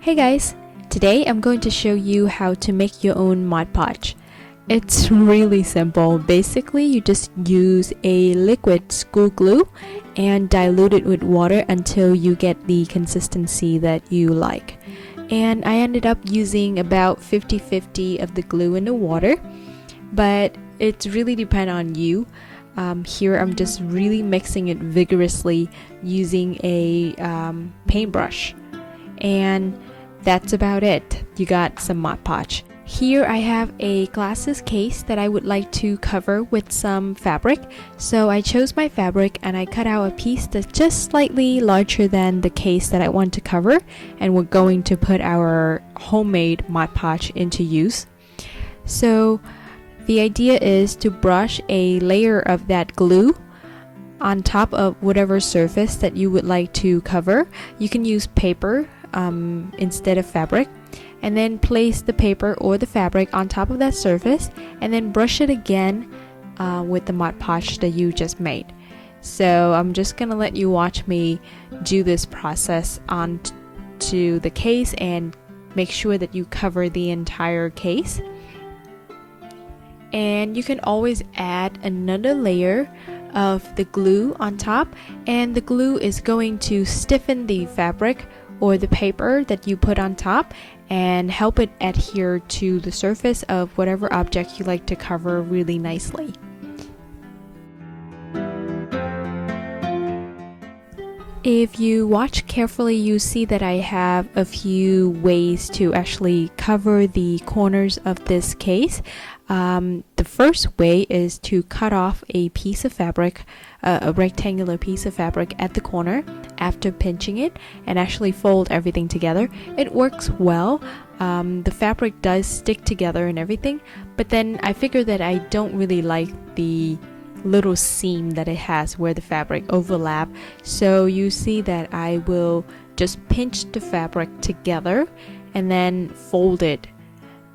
Hey guys! Today I'm going to show you how to make your own Mod Podge. It's really simple. Basically, you just use a liquid school glue and dilute it with water until you get the consistency that you like. And I ended up using about 50-50 of the glue in the water, but it's really depend on you. Here I'm just really mixing it vigorously using a paintbrush, and that's about it. You got some Mod Podge. Here I have a glasses case that I would like to cover with some fabric. So I chose my fabric and I cut out a piece that's just slightly larger than the case that I want to cover, and we're going to put our homemade Mod Podge into use. So the idea is to brush a layer of that glue on top of whatever surface that you would like to cover. You can use paper instead of fabric, and then place the paper or the fabric on top of that surface and then brush it again with the Mod Podge that you just made. So I'm just gonna let you watch me do this process onto the case and make sure that you cover the entire case. And you can always add another layer of the glue on top, and the glue is going to stiffen the fabric or the paper that you put on top and help it adhere to the surface of whatever object you like to cover really nicely. If you watch carefully, you see that I have a few ways to actually cover the corners of this case. The first way is to cut off a piece of fabric, a rectangular piece of fabric at the corner after pinching it, and actually fold everything together. It works well. The fabric does stick together and everything, but then I figure that I don't really like the little seam that it has where the fabric overlap, so you see that I will just pinch the fabric together and then fold it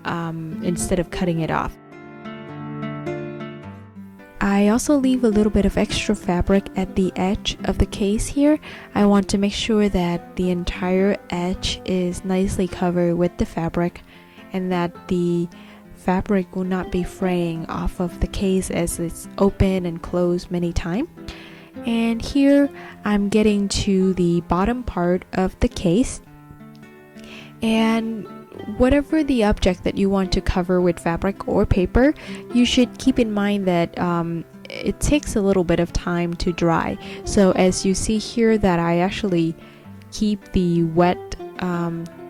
instead of cutting it off. I also leave a little bit of extra fabric at the edge of the case here. I want to make sure that the entire edge is nicely covered with the fabric and that the fabric will not be fraying off of the case as it's open and closed many times. And here I'm getting to the bottom part of the case, and whatever the object that you want to cover with fabric or paper, you should keep in mind that it takes a little bit of time to dry. So as you see here that I actually keep the wet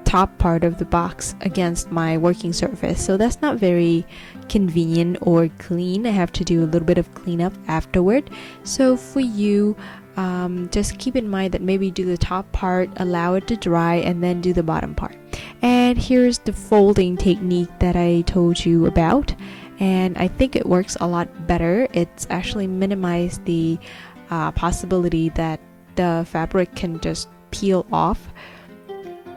top part of the box against my working surface, so that's not very convenient or clean. I have to do a little bit of cleanup afterward. So for you, just keep in mind that maybe do the top part, allow it to dry, and then do the bottom part. And here's the folding technique that I told you about, and I think it works a lot better. It's actually minimized the possibility that the fabric can just peel off.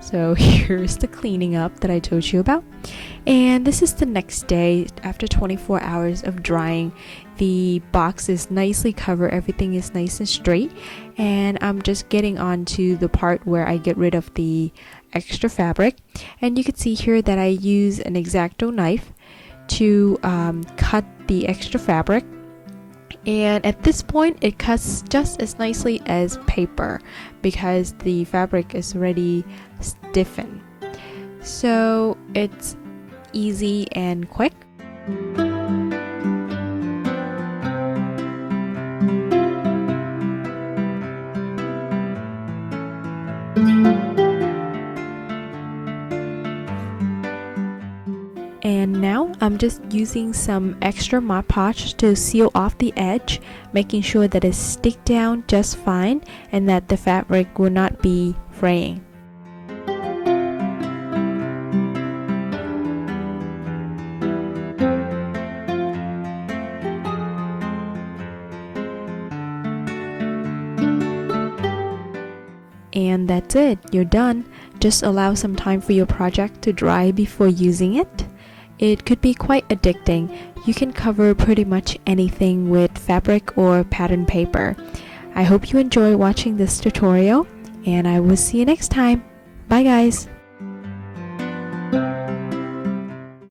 So here's the cleaning up that I told you about. And this is the next day after 24 hours of drying. The box is nicely covered, everything is nice and straight, and I'm just getting on to the part where I get rid of the extra fabric. And you can see here that I use an X-Acto knife to cut the extra fabric, and at this point it cuts just as nicely as paper because the fabric is already stiffened, so it's easy and quick. And now I'm just using some extra Mod Podge to seal off the edge, making sure that it sticks down just fine and that the fabric will not be fraying. And that's it, you're done. Just allow some time for your project to dry before using it. It could be quite addicting. You can cover pretty much anything with fabric or pattern paper. I hope you enjoy watching this tutorial, and I will see you next time. Bye guys!